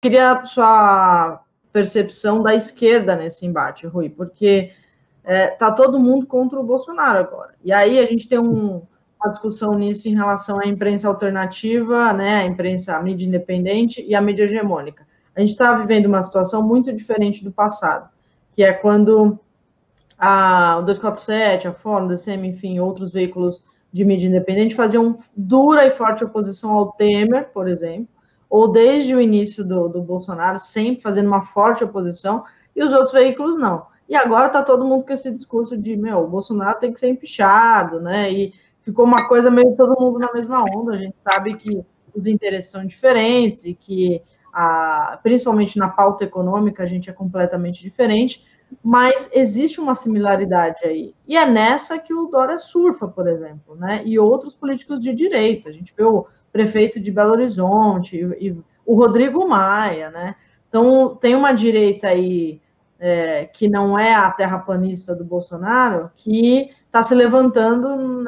queria sua percepção da esquerda nesse embate, Rui, porque tá todo mundo contra o Bolsonaro agora. E aí a gente tem uma discussão nisso em relação à imprensa alternativa, né, a imprensa, a mídia independente e a mídia hegemônica. A gente está vivendo uma situação muito diferente do passado, que é quando o 247, a Fórum, o DCM, enfim, outros veículos de mídia independente faziam dura e forte oposição ao Temer, por exemplo, ou desde o início do Bolsonaro, sempre fazendo uma forte oposição, e os outros veículos não. E agora está todo mundo com esse discurso de, o Bolsonaro tem que ser empichado, né? E ficou uma coisa meio todo mundo na mesma onda. A gente sabe que os interesses são diferentes e que, principalmente na pauta econômica, a gente é completamente diferente, mas existe uma similaridade aí. E é nessa que o Dória surfa, por exemplo, né? E outros políticos de direita. A gente vê o prefeito de Belo Horizonte e o Rodrigo Maia, né? Então, tem uma direita aí que não é a terraplanista do Bolsonaro, que está se levantando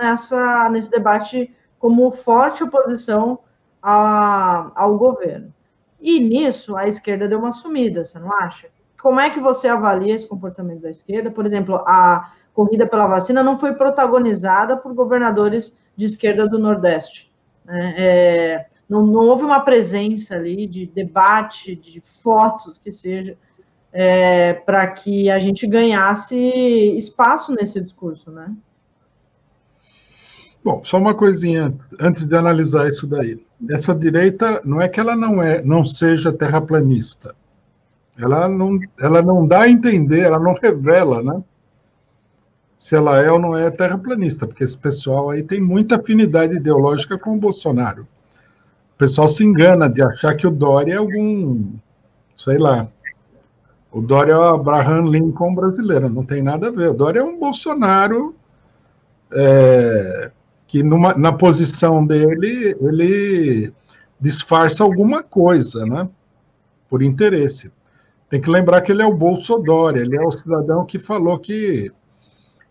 nesse debate como forte oposição ao governo. E nisso, a esquerda deu uma sumida, você não acha? Como é que você avalia esse comportamento da esquerda? Por exemplo, a corrida pela vacina não foi protagonizada por governadores de esquerda do Nordeste. Né? Não houve uma presença ali de debate, de fotos, que seja, para que a gente ganhasse espaço nesse discurso, né? Bom, só uma coisinha antes de analisar isso daí. Essa direita, não é que ela não seja terraplanista. Ela não dá a entender, ela não revela, né? Se ela é ou não é terraplanista, porque esse pessoal aí tem muita afinidade ideológica com o Bolsonaro. O pessoal se engana de achar que o Dória é algum, sei lá, o Dória é o Abraham Lincoln brasileiro, não tem nada a ver. O Dória é um Bolsonaro que na posição dele, ele disfarça alguma coisa, né? Por interesse. Tem que lembrar que ele é o Bolsodória, ele é o cidadão que falou que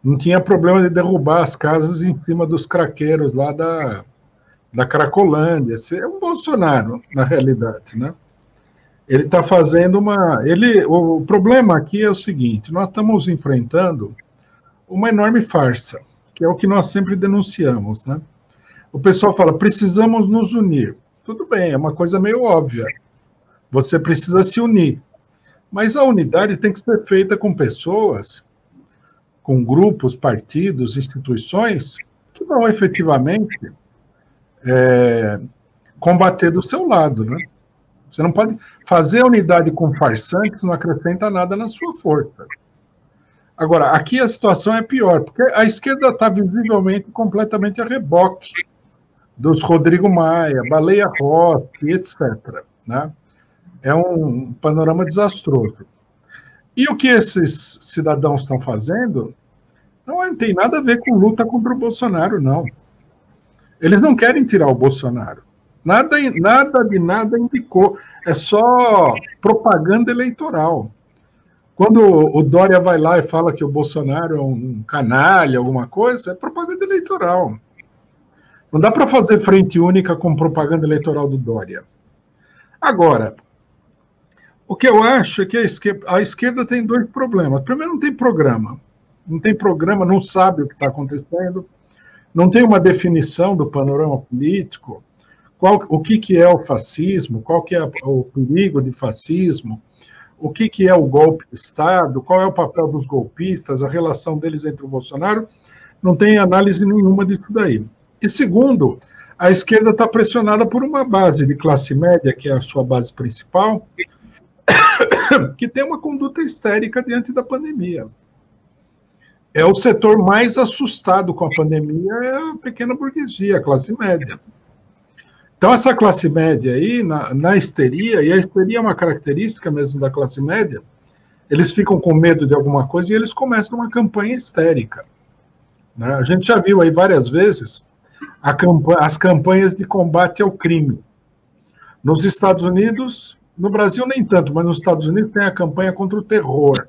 não tinha problema de derrubar as casas em cima dos craqueiros lá da Cracolândia. Esse é um Bolsonaro, na realidade, né? Ele está fazendo o problema aqui é o seguinte, nós estamos enfrentando uma enorme farsa, que é o que nós sempre denunciamos, né? O pessoal fala, precisamos nos unir. Tudo bem, é uma coisa meio óbvia. Você precisa se unir. Mas a unidade tem que ser feita com pessoas, com grupos, partidos, instituições, que vão efetivamente combater do seu lado, né? Você não pode fazer a unidade com farsantes, não acrescenta nada na sua força. Agora, aqui a situação é pior, porque a esquerda está visivelmente completamente a reboque dos Rodrigo Maia, Baleia Rossi, etc., né? É um panorama desastroso. E o que esses cidadãos estão fazendo não tem nada a ver com luta contra o Bolsonaro, não. Eles não querem tirar o Bolsonaro. Nada de nada indicou. É só propaganda eleitoral. Quando o Dória vai lá e fala que o Bolsonaro é um canalha, alguma coisa, é propaganda eleitoral. Não dá para fazer frente única com propaganda eleitoral do Dória. Agora, o que eu acho é que a esquerda tem dois problemas. Primeiro, não tem programa. Não tem programa, não sabe o que está acontecendo, não tem uma definição do panorama político, o que é o fascismo, qual que é o perigo de fascismo, o que é o golpe de Estado, qual é o papel dos golpistas, a relação deles entre o Bolsonaro, não tem análise nenhuma disso daí. E segundo, a esquerda está pressionada por uma base de classe média, que é a sua base principal, que tem uma conduta histérica diante da pandemia. É o setor mais assustado com a pandemia, é a pequena burguesia, a classe média. Então, essa classe média aí, na histeria, e a histeria é uma característica mesmo da classe média, eles ficam com medo de alguma coisa e eles começam uma campanha histérica. Né? A gente já viu aí várias vezes as campanhas de combate ao crime. Nos Estados Unidos, no Brasil nem tanto, mas nos Estados Unidos tem a campanha contra o terror,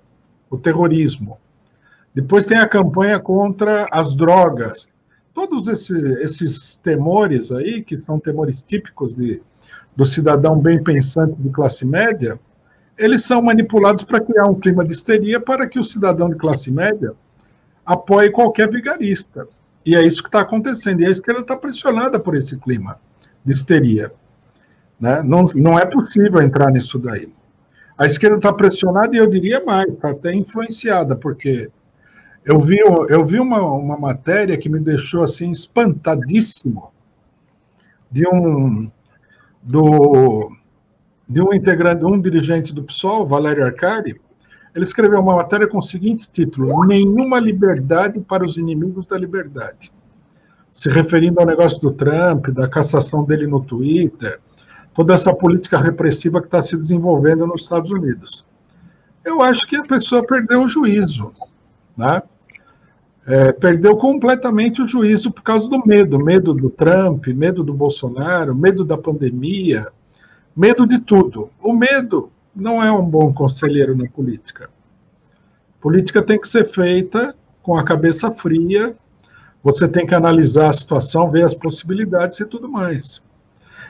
o terrorismo. Depois tem a campanha contra as drogas. Todos esses temores aí, que são temores típicos do cidadão bem pensante de classe média, eles são manipulados para criar um clima de histeria para que o cidadão de classe média apoie qualquer vigarista. E é isso que está acontecendo. E a esquerda está pressionada por esse clima de histeria. Né? Não é possível entrar nisso daí. A esquerda está pressionada e eu diria mais, está até influenciada, porque eu vi uma matéria que me deixou assim espantadíssimo de um integrante, um dirigente do PSOL, Valério Arcari. Ele escreveu uma matéria com o seguinte título: Nenhuma liberdade para os inimigos da liberdade. Se referindo ao negócio do Trump, da cassação dele no Twitter, toda essa política repressiva que está se desenvolvendo nos Estados Unidos. Eu acho que a pessoa perdeu o juízo, né? Perdeu completamente o juízo por causa do medo do Trump, medo do Bolsonaro, medo da pandemia, medo de tudo. O medo não é um bom conselheiro na política. Política tem que ser feita com a cabeça fria, você tem que analisar a situação, ver as possibilidades e tudo mais.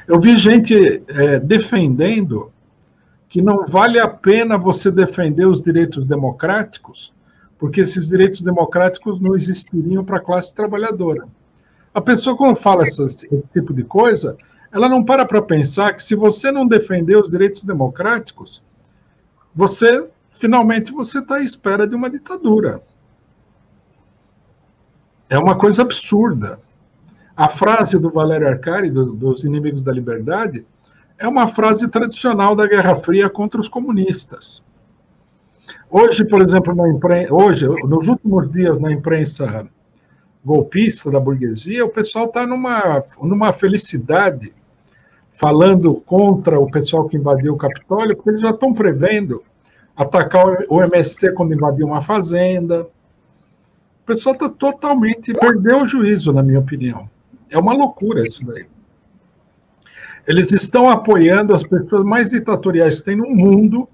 Eu vi gente defendendo que não vale a pena você defender os direitos democráticos, porque esses direitos democráticos não existiriam para a classe trabalhadora. A pessoa, quando fala esse tipo de coisa, ela não para pensar que se você não defender os direitos democráticos, finalmente você está à espera de uma ditadura. É uma coisa absurda. A frase do Valério Arcari, dos inimigos da liberdade, é uma frase tradicional da Guerra Fria contra os comunistas. Hoje, por exemplo, nos últimos dias na imprensa golpista da burguesia, o pessoal está numa felicidade, falando contra o pessoal que invadiu o Capitólio, porque eles já estão prevendo atacar o MST quando invadir uma fazenda. O pessoal está totalmente... perdeu o juízo, na minha opinião. É uma loucura isso daí. Eles estão apoiando as pessoas mais ditatoriais que tem no mundo,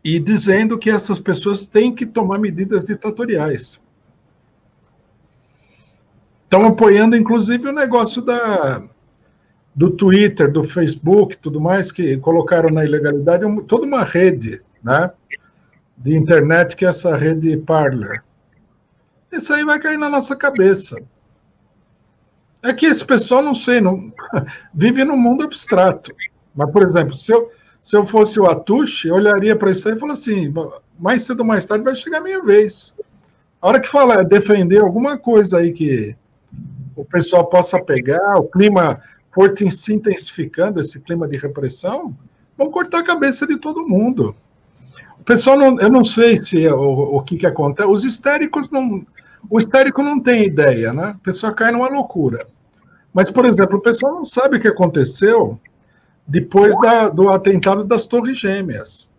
e dizendo que essas pessoas têm que tomar medidas ditatoriais. Estão apoiando, inclusive, o negócio do Twitter, do Facebook, tudo mais, que colocaram na ilegalidade toda uma rede, né, de internet, que é essa rede Parler. Isso aí vai cair na nossa cabeça. É que esse pessoal, não sei, vive num mundo abstrato. Mas, por exemplo, se eu fosse o Atush, eu olharia para isso aí e falaria assim, mais cedo ou mais tarde vai chegar a minha vez. A hora que falar defender alguma coisa aí que o pessoal possa pegar, o clima for se intensificando, esse clima de repressão, vão cortar a cabeça de todo mundo. O pessoal, eu não sei se o que acontece, os histéricos não... O histérico não tem ideia, né? O pessoal cai numa loucura. Mas, por exemplo, o pessoal não sabe o que aconteceu depois do atentado das Torres Gêmeas.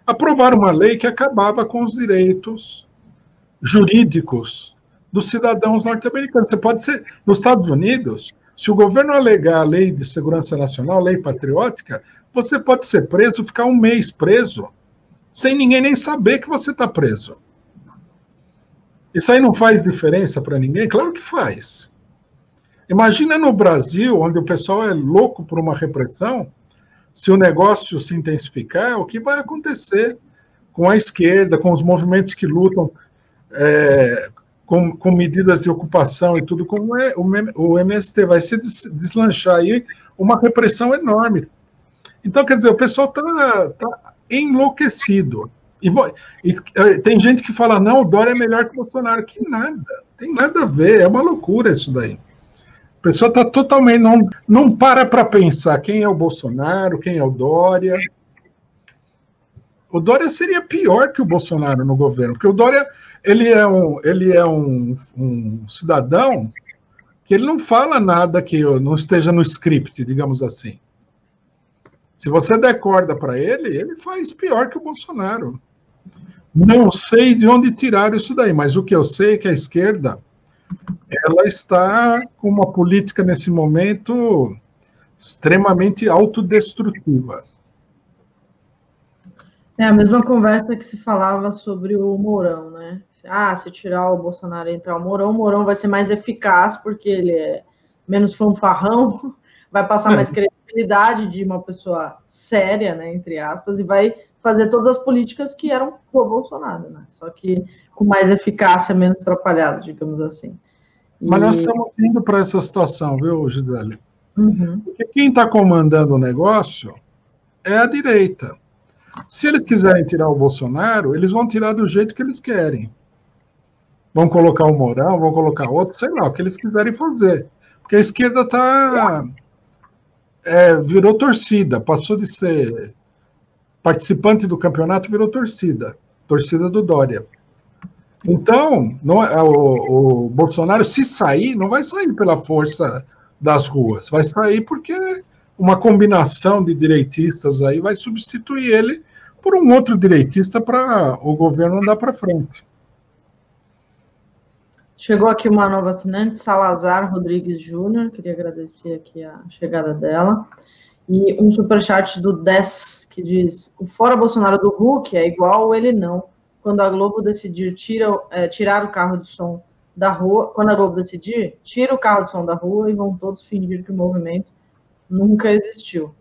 Aprovaram uma lei que acabava com os direitos jurídicos dos cidadãos norte-americanos. Você pode ser... Nos Estados Unidos, se o governo alegar a lei de segurança nacional, lei patriótica, você pode ser preso, ficar um mês preso, sem ninguém nem saber que você está preso. Isso aí não faz diferença para ninguém? Claro que faz. Imagina no Brasil, onde o pessoal é louco por uma repressão, se o negócio se intensificar, o que vai acontecer com a esquerda, com os movimentos que lutam com medidas de ocupação e tudo, como o MST, vai se deslanchar aí uma repressão enorme. Então, quer dizer, o pessoal tá enlouquecido. E tem gente que fala, não, o Dória é melhor que o Bolsonaro. Que nada, tem nada a ver, é uma loucura isso daí. A pessoa está totalmente... Não para pensar quem é o Bolsonaro, quem é o Dória. O Dória seria pior que o Bolsonaro no governo, porque o Dória ele é um cidadão que ele não fala nada que não esteja no script, digamos assim. Se você der corda para ele faz pior que o Bolsonaro. Não sei de onde tiraram isso daí, mas o que eu sei é que a esquerda ela está com uma política nesse momento extremamente autodestrutiva. É a mesma conversa que se falava sobre o Mourão, né? Se tirar o Bolsonaro e entrar o Mourão vai ser mais eficaz porque ele é menos fanfarrão, vai passar mais credibilidade de uma pessoa séria, né, entre aspas, e vai fazer todas as políticas que eram pro Bolsonaro, né? Só que com mais eficácia, menos atrapalhada, digamos assim. Mas nós estamos indo para essa situação, viu, Gisele? Uhum. Porque quem está comandando o negócio é a direita. Se eles quiserem tirar o Bolsonaro, eles vão tirar do jeito que eles querem. Vão colocar o Mourão, vão colocar outro, sei lá, o que eles quiserem fazer. Porque a esquerda virou torcida, passou de ser participante do campeonato, virou torcida do Dória. Então, o Bolsonaro, se sair, não vai sair pela força das ruas, vai sair porque uma combinação de direitistas aí vai substituir ele por um outro direitista para o governo andar para frente. Chegou aqui uma nova assinante, Salazar Rodrigues Júnior, queria agradecer aqui a chegada dela. E um superchat do 10, que diz: o fora Bolsonaro do Huck é igual ele não. Quando a Globo decidir tirar o carro de som da rua, quando a Globo decidir, tira o carro de som da rua e vão todos fingir que o movimento nunca existiu.